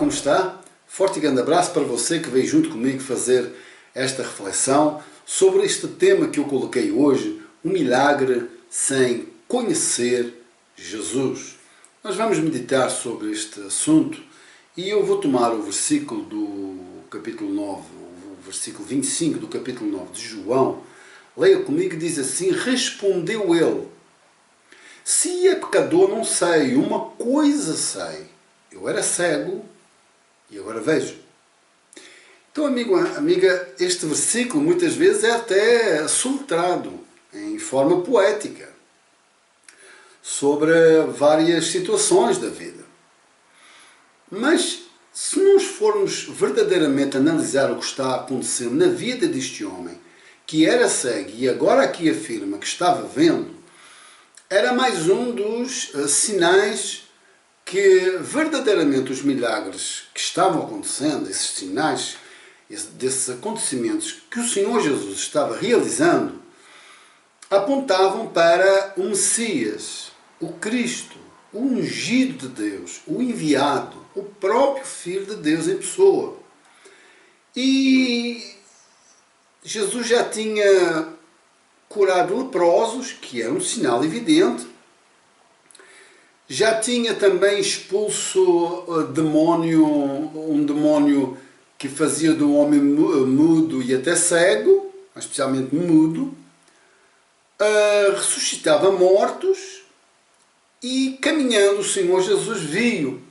como está? Forte e grande abraço para você que veio junto comigo fazer esta reflexão sobre este tema que eu coloquei hoje, um milagre sem conhecer Jesus. Nós vamos meditar sobre este assunto e eu vou tomar o versículo do capítulo 9, o versículo 25 do capítulo 9 de João. Leia comigo, diz assim: respondeu ele: se é pecador não sei, uma coisa sei, eu era cego e agora vejo. Então, amigo, amiga, este versículo muitas vezes é até soltrado em forma poética sobre várias situações da vida. Mas se nós formos verdadeiramente analisar o que está acontecendo na vida deste homem, que era cego e agora aqui afirma que estava vendo, era mais um dos sinais que verdadeiramente os milagres que estavam acontecendo, esses sinais, desses acontecimentos que o Senhor Jesus estava realizando, apontavam para o Messias, o Cristo, o ungido de Deus, o enviado, o próprio Filho de Deus em pessoa. E Jesus já tinha curado leprosos, que era um sinal evidente. Já tinha também expulso um demónio que fazia do homem mudo e até cego, especialmente mudo. Ressuscitava mortos e, caminhando, o Senhor Jesus viu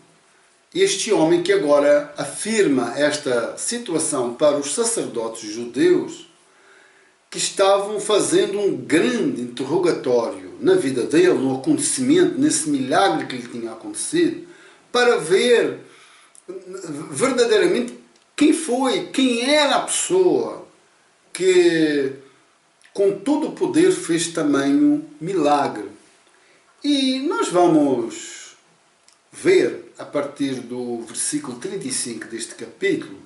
este homem que agora afirma esta situação para os sacerdotes judeus, que estavam fazendo um grande interrogatório na vida dele, no acontecimento, nesse milagre que lhe tinha acontecido, para ver verdadeiramente quem era a pessoa que com todo o poder fez tamanho milagre. E nós vamos ver, a partir do versículo 35 deste capítulo,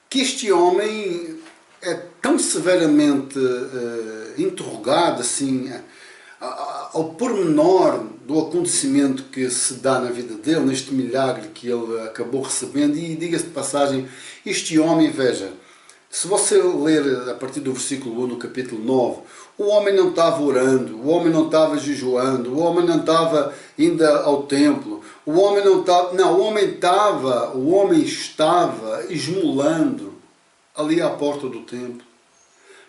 que este homem é tão severamente interrogado assim, ao pormenor do acontecimento que se dá na vida dele, neste milagre que ele acabou recebendo. E diga-se de passagem, este homem, veja, se você ler a partir do versículo 1 do capítulo 9, o homem não estava orando, o homem não estava jejuando, o homem não estava indo ao templo, o homem estava esmolando ali à porta do templo,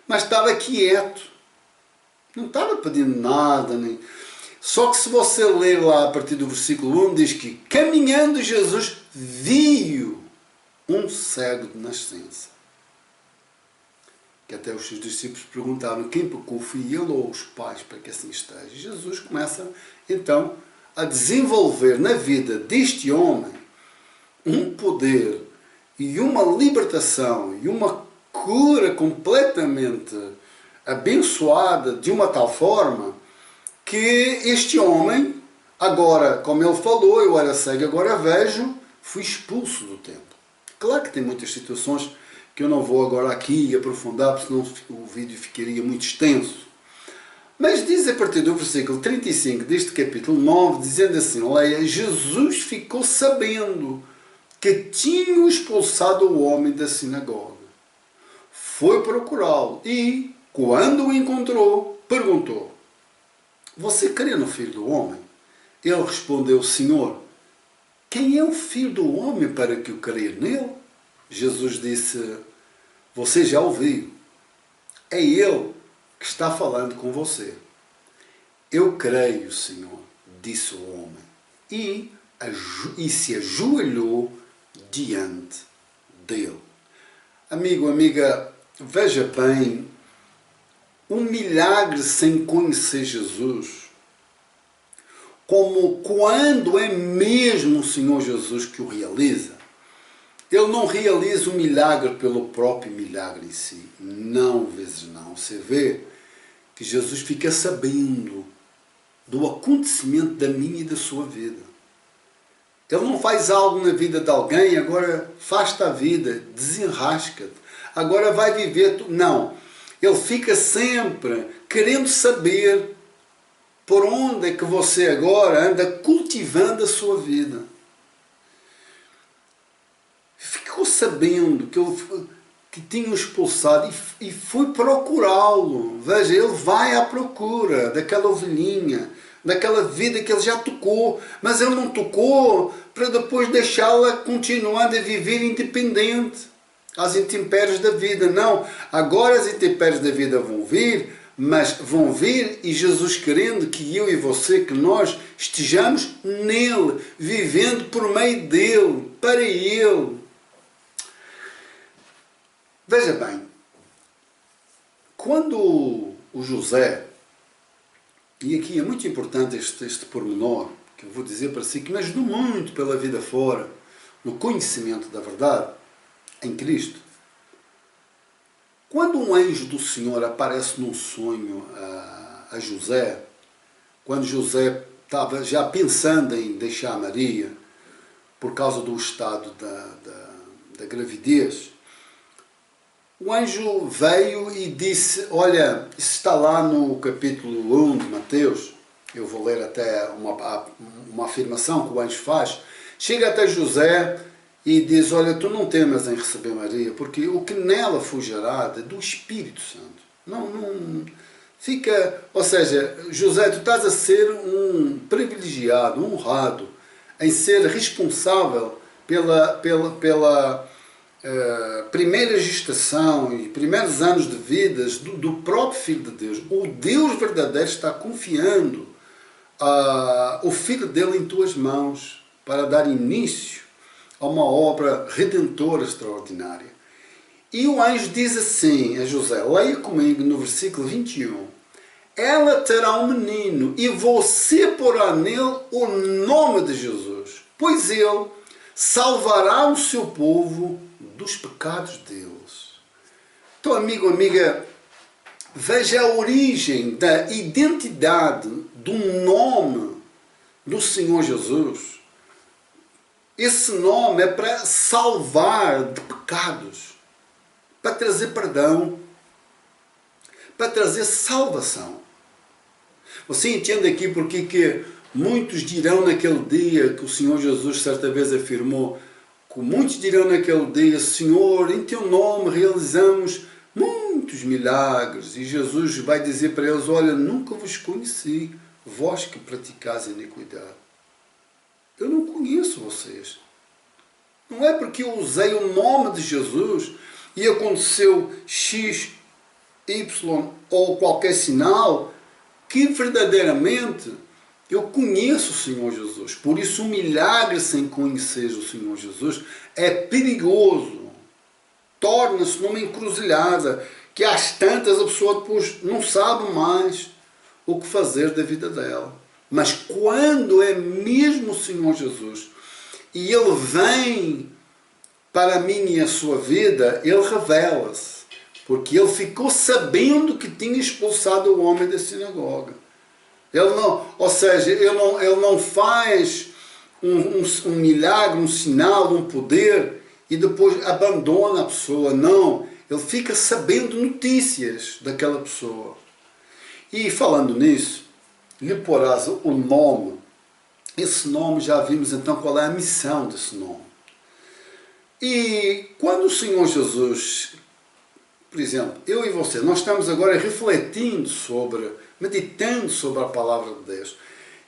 mas estava quieto, não estava pedindo nada, nem... Só que se você ler lá a partir do versículo 1, diz que caminhando Jesus viu um cego de nascença. Que até os seus discípulos perguntaram: quem pecou, foi ele ou os pais para que assim esteja? E Jesus começa então a desenvolver na vida deste homem um poder e uma libertação e uma cura completamente abençoada, de uma tal forma que este homem, agora, como ele falou, eu era cego, agora vejo, fui expulso do templo. Claro que tem muitas situações que eu não vou agora aqui aprofundar, porque senão o vídeo ficaria muito extenso. Mas diz a partir do versículo 35 deste capítulo 9, dizendo assim, leia: Jesus ficou sabendo que tinham expulsado o homem da sinagoga. Foi procurá-lo e, quando o encontrou, perguntou: você crê no Filho do Homem? Ele respondeu: Senhor, quem é o Filho do Homem para que eu creia nele? Jesus disse: você já ouviu. É ele que está falando com você. Eu creio, Senhor, disse o homem, e se ajoelhou diante dele. Amigo, amiga, veja bem, um milagre sem conhecer Jesus, como quando é mesmo o Senhor Jesus que o realiza, ele não realiza o milagre pelo próprio milagre em si. Não, vezes não. Você vê que Jesus fica sabendo do acontecimento da minha e da sua vida. Ele não faz algo na vida de alguém, agora faz-te a vida, desenrasca-te, agora vai viver. Não. Ele fica sempre querendo saber por onde é que você agora anda cultivando a sua vida. ficou sabendo que tinham expulsado e foi procurá-lo. Veja, ele vai à procura daquela ovelhinha, daquela vida que ele já tocou, mas ele não tocou para depois deixá-la continuando a viver independente às intempéries da vida. Não, agora as intempéries da vida vão vir, mas vão vir e Jesus querendo que eu e você, que nós estejamos nele, vivendo por meio dele, para ele. Veja bem, quando o José, e aqui é muito importante este pormenor, que eu vou dizer para si, que me ajudou muito pela vida fora, no conhecimento da verdade, em Cristo. Quando um anjo do Senhor aparece num sonho a José, quando José estava já pensando em deixar Maria, por causa do estado da gravidez, o anjo veio e disse, olha, isso está lá no capítulo 1 de Mateus, eu vou ler até uma afirmação que o anjo faz, chega até José e diz, olha, tu não temas em receber Maria, porque o que nela foi gerado é do Espírito Santo. Não fica, ou seja, José, tu estás a ser um privilegiado, um honrado, em ser responsável pela primeira gestação e primeiros anos de vida do próprio Filho de Deus. O Deus verdadeiro está confiando o Filho dele em tuas mãos para dar início a uma obra redentora extraordinária. E o anjo diz assim a José, leia comigo no versículo 21, ela terá um menino e você porá nele o nome de Jesus, pois ele salvará o seu povo dos pecados deles. Então, amigo, amiga, veja a origem da identidade do nome do Senhor Jesus. Esse nome é para salvar de pecados, para trazer perdão, para trazer salvação. Você entende aqui porque que muitos dirão naquele dia, que o Senhor Jesus certa vez afirmou, que muitos dirão naquele dia, Senhor, em teu nome realizamos muitos milagres. E Jesus vai dizer para eles, olha, nunca vos conheci, vós que praticais iniquidade. Eu não conheço vocês. Não é porque eu usei o nome de Jesus e aconteceu X, Y ou qualquer sinal que verdadeiramente eu conheço o Senhor Jesus. Por isso um milagre sem conhecer o Senhor Jesus é perigoso. Torna-se numa encruzilhada que às tantas a pessoa depois não sabe mais o que fazer da vida dela. Mas quando é mesmo o Senhor Jesus e Ele vem para mim e a sua vida, Ele revela-se. Porque Ele ficou sabendo que tinha expulsado o homem da sinagoga. Ele não, ou seja, ele não faz um milagre, um sinal, um poder e depois abandona a pessoa. Não, ele fica sabendo notícias daquela pessoa. E falando nisso, lhe porás o nome. Esse nome já vimos então qual é a missão desse nome. E quando o Senhor Jesus, por exemplo, eu e você, nós estamos agora refletindo meditando sobre a palavra de Deus.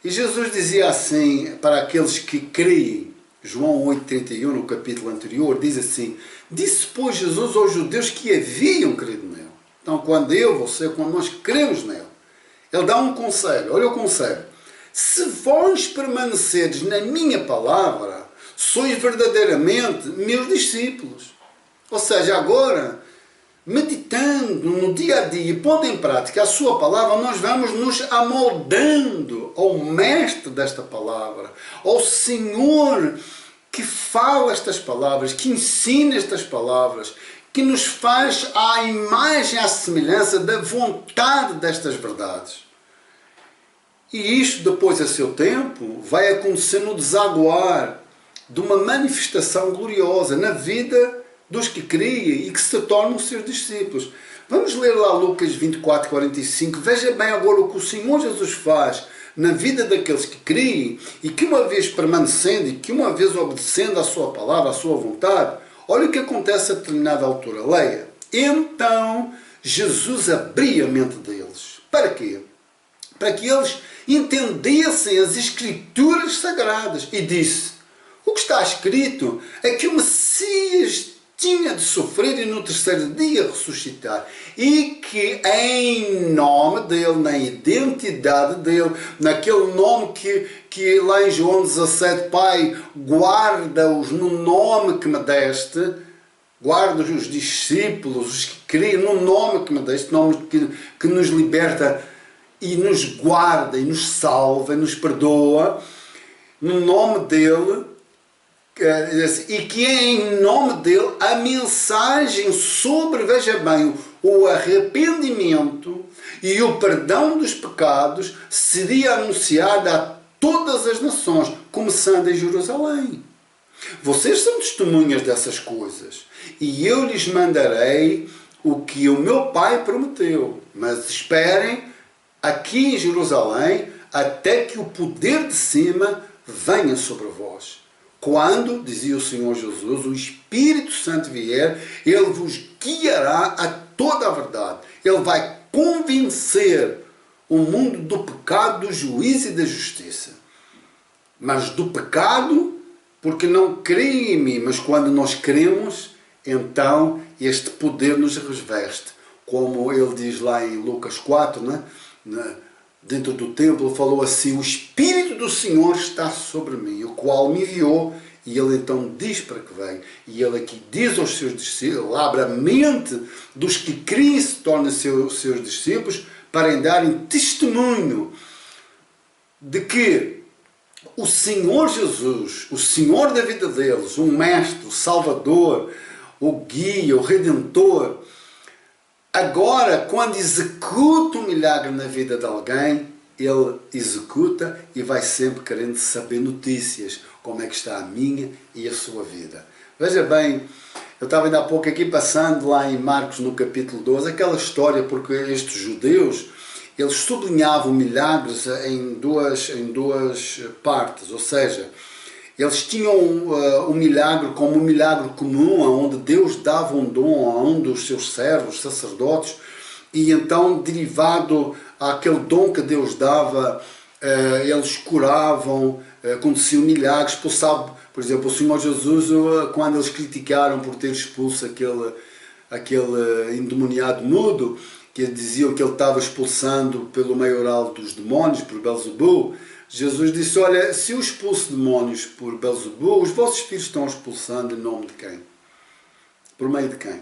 E Jesus dizia assim para aqueles que creem, João 8,31, no capítulo anterior, diz assim, disse, pois, Jesus aos judeus que haviam crido nele. Então, quando nós cremos nele, ele dá um conselho, olha o conselho. Se vós permaneceres na minha palavra, sois verdadeiramente meus discípulos. Ou seja, agora, meditando no dia a dia e pondo em prática a sua palavra, nós vamos nos amoldando ao mestre desta palavra, ao Senhor que fala estas palavras, que ensina estas palavras, que nos faz à imagem, à semelhança da vontade destas verdades. E isto depois a seu tempo vai acontecer no desaguar de uma manifestação gloriosa na vida dos que creem e que se tornam seus discípulos. Vamos ler lá Lucas 24:45. Veja bem agora o que o Senhor Jesus faz na vida daqueles que creem e que uma vez permanecendo e que uma vez obedecendo à sua palavra, à sua vontade, Olha o que acontece a determinada altura. Leia. Então Jesus abria a mente deles. Para quê? Para que eles entendessem as Escrituras Sagradas. E disse, o que está escrito é que o Messias tinha de sofrer e no terceiro dia ressuscitar. E que em nome dele, na identidade dele, naquele nome que lá em João 17, Pai, guarda-os no nome que me deste, guarda os discípulos, os que criam no nome que me deste, nome que nos liberta e nos guarda e nos salva e nos perdoa, no nome dele, e que é em nome dele a mensagem sobre, veja bem, o arrependimento e o perdão dos pecados seria anunciada a todas as nações, começando em Jerusalém. Vocês são testemunhas dessas coisas, e eu lhes mandarei o que o meu Pai prometeu, mas esperem aqui em Jerusalém até que o poder de cima venha sobre vós. Quando, dizia o Senhor Jesus, o Espírito Santo vier, Ele vos guiará a toda a verdade. Ele vai convencer o mundo do pecado, do juízo e da justiça. Mas do pecado, porque não creem em mim, mas quando nós cremos, então este poder nos reveste. Como ele diz lá em Lucas 4, né? Dentro do templo, falou assim, o Espírito do Senhor está sobre mim, o qual me enviou, e ele então diz para que vem. E ele aqui diz aos seus discípulos, abre a mente dos que creem e se tornam seus discípulos, para darem testemunho de que o Senhor Jesus, o Senhor da vida deles, o Mestre, o Salvador, o Guia, o Redentor, agora, quando executa um milagre na vida de alguém, ele executa e vai sempre querendo saber notícias, como é que está a minha e a sua vida. Veja bem, eu estava ainda há pouco aqui passando lá em Marcos no capítulo 12, aquela história, porque estes judeus, eles sublinhavam milagres em duas partes, ou seja, eles tinham um milagre como um milagre comum, onde Deus dava um dom a um dos seus servos, sacerdotes, e então, derivado àquele dom que Deus dava, eles curavam, aconteciam milagres, expulsavam. Por exemplo, o Senhor Jesus, quando eles criticaram por ter expulso aquele endemoniado mudo, que diziam que ele estava expulsando pelo maioral dos demónios, por Belzebu, Jesus disse, olha, se eu expulso demónios por Belzebu, os vossos filhos estão expulsando em nome de quem? Por meio de quem?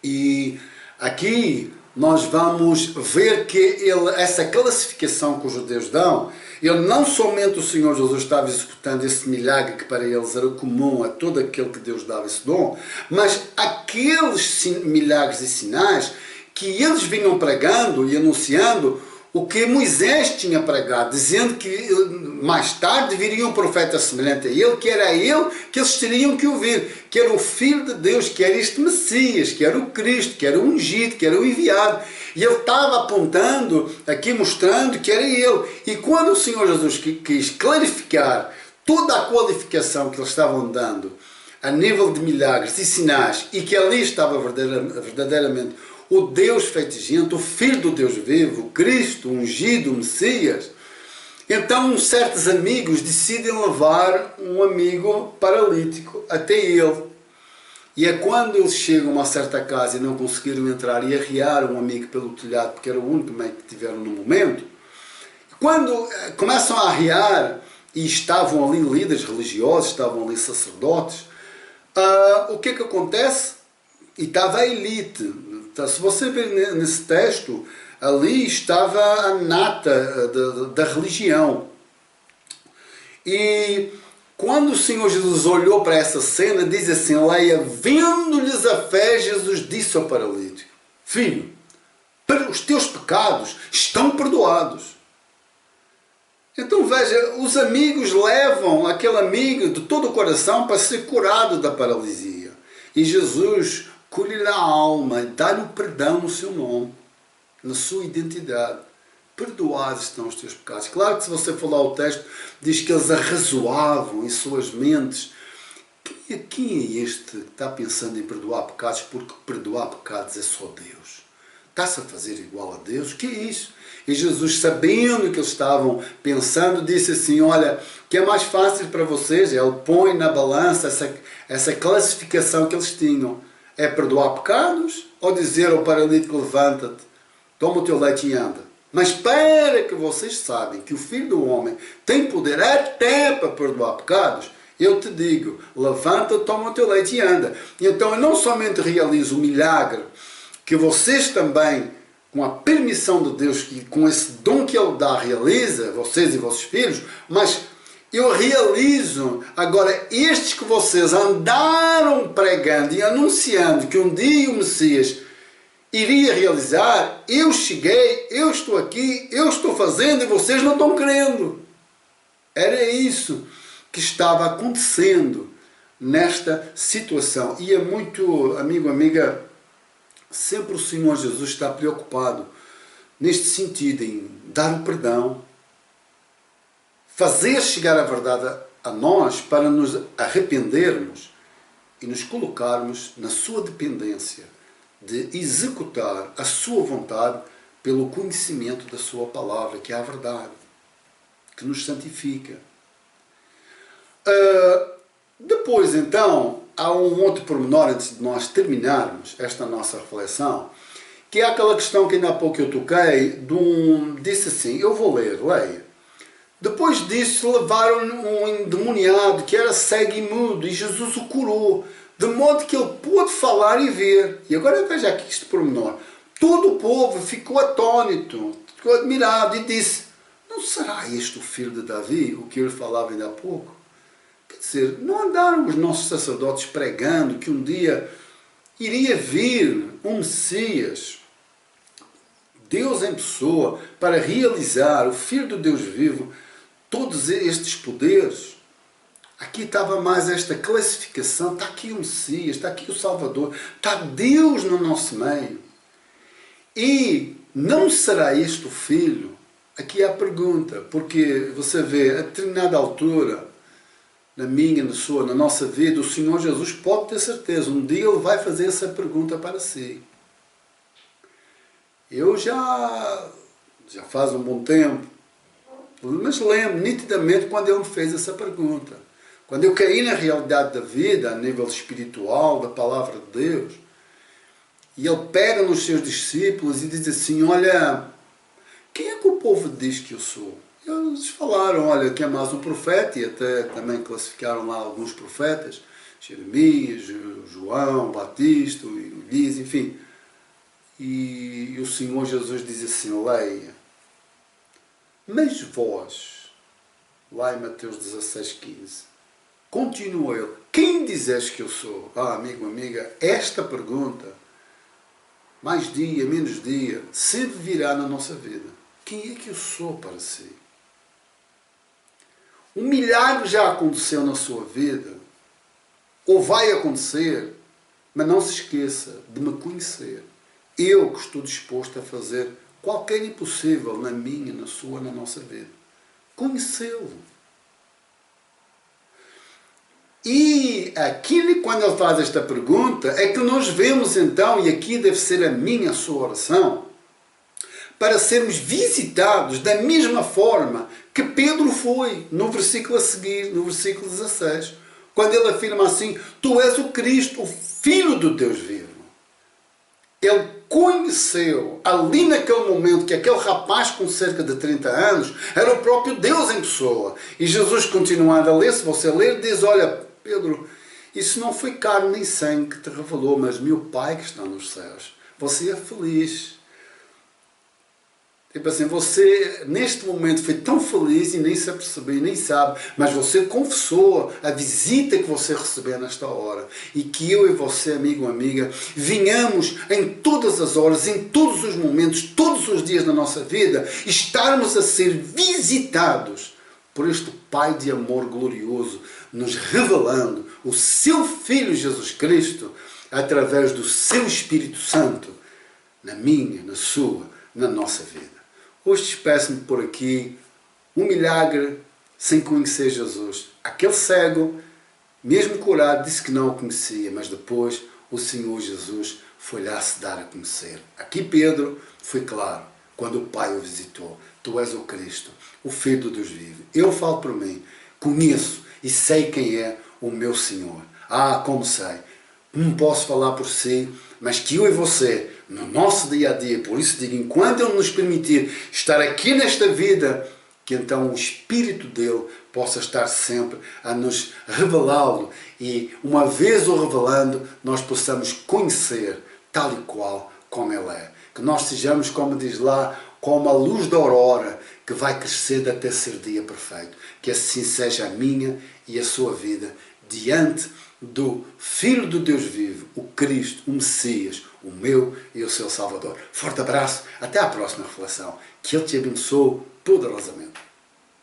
E aqui nós vamos ver que essa classificação que os judeus dão, ele não somente o Senhor Jesus estava executando esse milagre que para eles era comum a todo aquele que Deus dava esse dom, mas aqueles milagres e sinais que eles vinham pregando e anunciando o que Moisés tinha pregado, dizendo que mais tarde viria um profeta semelhante a ele, que era ele que eles teriam que ouvir, que era o Filho de Deus, que era este Messias, que era o Cristo, que era o ungido, que era o enviado. E ele estava apontando, aqui mostrando que era ele. E quando o Senhor Jesus quis clarificar toda a qualificação que eles estavam dando a nível de milagres e sinais, e que ali estava verdadeiramente o Deus feito gente, o Filho do Deus vivo, o Cristo, o ungido, o Messias. Então, certos amigos decidem levar um amigo paralítico até ele. E é quando eles chegam a uma certa casa e não conseguiram entrar e arriaram um amigo pelo telhado, porque era o único meio que tiveram no momento, quando começam a arriar, e estavam ali líderes religiosos, estavam ali sacerdotes, o que é que acontece? E estava a elite. Então, se você ver nesse texto, ali estava a nata da religião. E quando o Senhor Jesus olhou para essa cena, diz assim, leia, vendo-lhes a fé, Jesus disse ao paralítico, filho, os teus pecados estão perdoados. Então veja, os amigos levam aquele amigo de todo o coração para ser curado da paralisia. E Jesus colhe-lhe a alma e dá-lhe o perdão no seu nome, na sua identidade. Perdoados estão os teus pecados. Claro que se você for lá o texto, diz que eles arrazoavam em suas mentes Quem é este que está pensando em perdoar pecados porque perdoar pecados é só Deus? Está-se a fazer igual a Deus? O que é isso? E Jesus, sabendo que eles estavam pensando, disse assim, olha, o que é mais fácil para vocês, ele põe na balança essa classificação que eles tinham. É perdoar pecados ou dizer ao paralítico, levanta-te, toma o teu leite e anda. Mas para que vocês saibam que o Filho do Homem tem poder até para perdoar pecados, eu te digo, levanta-te, toma o teu leite e anda. E então eu não somente realizo o milagre, que vocês também, com a permissão de Deus, e com esse dom que Ele dá, realiza, vocês e vossos filhos, mas eu realizo agora estes que vocês andaram pregando e anunciando que um dia o Messias iria realizar, eu cheguei, eu estou aqui, eu estou fazendo e vocês não estão crendo. Era isso que estava acontecendo nesta situação. E é muito, amigo, amiga, sempre o Senhor Jesus está preocupado neste sentido, em dar o perdão, fazer chegar a verdade a nós para nos arrependermos e nos colocarmos na sua dependência de executar a sua vontade pelo conhecimento da sua palavra, que é a verdade, que nos santifica. Depois, então, há um outro pormenor antes de nós terminarmos esta nossa reflexão, que é aquela questão que ainda há pouco eu toquei, disse assim, eu vou ler, leia. Depois disso levaram um endemoniado que era cego e mudo e Jesus o curou, de modo que ele pôde falar e ver. E agora veja aqui este pormenor. Todo o povo ficou atônito, ficou admirado e disse, não será este o filho de Davi, o que ele falava ainda há pouco? Quer dizer, não andaram os nossos sacerdotes pregando que um dia iria vir um Messias, Deus em pessoa, para realizar, o Filho do Deus vivo, todos estes poderes? Aqui estava mais esta classificação, está aqui o Messias, está aqui o Salvador, está Deus no nosso meio. E não será este o Filho? Aqui é a pergunta, porque você vê, a determinada altura, na minha, na sua, na nossa vida, o Senhor Jesus pode ter certeza, um dia Ele vai fazer essa pergunta para si. Eu já faz um bom tempo, mas lembro nitidamente quando Ele me fez essa pergunta. Quando eu caí na realidade da vida, a nível espiritual, da palavra de Deus, e Ele pega nos seus discípulos e diz assim, olha, quem é que o povo diz que eu sou? Eles falaram, olha, que é mais um profeta, e até também classificaram lá alguns profetas, Jeremias, João, Batista, Elias, enfim. E o Senhor Jesus diz assim, leia, mas vós, lá em Mateus 16,15, continua ele, quem dizes que eu sou? Ah, amigo, amiga, esta pergunta, mais dia, menos dia, sempre virá na nossa vida. Quem é que eu sou para si? Um milagre já aconteceu na sua vida, ou vai acontecer, mas não se esqueça de me conhecer. Eu que estou disposto a fazer qualquer impossível na minha, na sua, na nossa vida. Conhecê-lo. E aqui, quando ele faz esta pergunta, é que nós vemos então, e aqui deve ser a minha, a sua oração, para sermos visitados da mesma forma que Pedro foi, no versículo a seguir, no versículo 16, quando ele afirma assim, tu és o Cristo, o Filho do Deus vivo. Ele conheceu, ali naquele momento, que aquele rapaz com cerca de 30 anos era o próprio Deus em pessoa. E Jesus, continuando a ler, se você ler, diz, olha, Pedro, isso não foi carne nem sangue que te revelou, mas meu Pai que está nos céus. Você é feliz. Tipo assim, você neste momento foi tão feliz e nem se apercebeu, nem sabe, mas você confessou a visita que você recebeu nesta hora. E que eu e você, amigo ou amiga, venhamos em todas as horas, em todos os momentos, todos os dias da nossa vida, estarmos a ser visitados por este Pai de amor glorioso, nos revelando o seu Filho Jesus Cristo, através do seu Espírito Santo, na minha, na sua, na nossa vida. Hoje despeço-me por aqui, um milagre sem conhecer Jesus. Aquele cego Mesmo curado, disse que não o conhecia, mas depois o Senhor Jesus foi lá se dar a conhecer. Aqui Pedro foi claro, quando o Pai o visitou. Tu és o Cristo, o Filho do Deus vivo. Eu falo por mim, conheço e sei quem é o meu Senhor. Ah, como sei. Não posso falar por si, mas que eu e você, no nosso dia a dia, por isso digo, enquanto Ele nos permitir estar aqui nesta vida, que então o Espírito dele possa estar sempre a nos revelá-lo e, uma vez o revelando, nós possamos conhecer tal e qual como Ele é. Que nós sejamos, como diz lá, como a luz da aurora, que vai crescer até ser dia perfeito. Que assim seja a minha e a sua vida, diante do Filho do Deus vivo, o Cristo, o Messias, o meu e o seu Salvador. Forte abraço, até à próxima reflexão. Que Ele te abençoe poderosamente.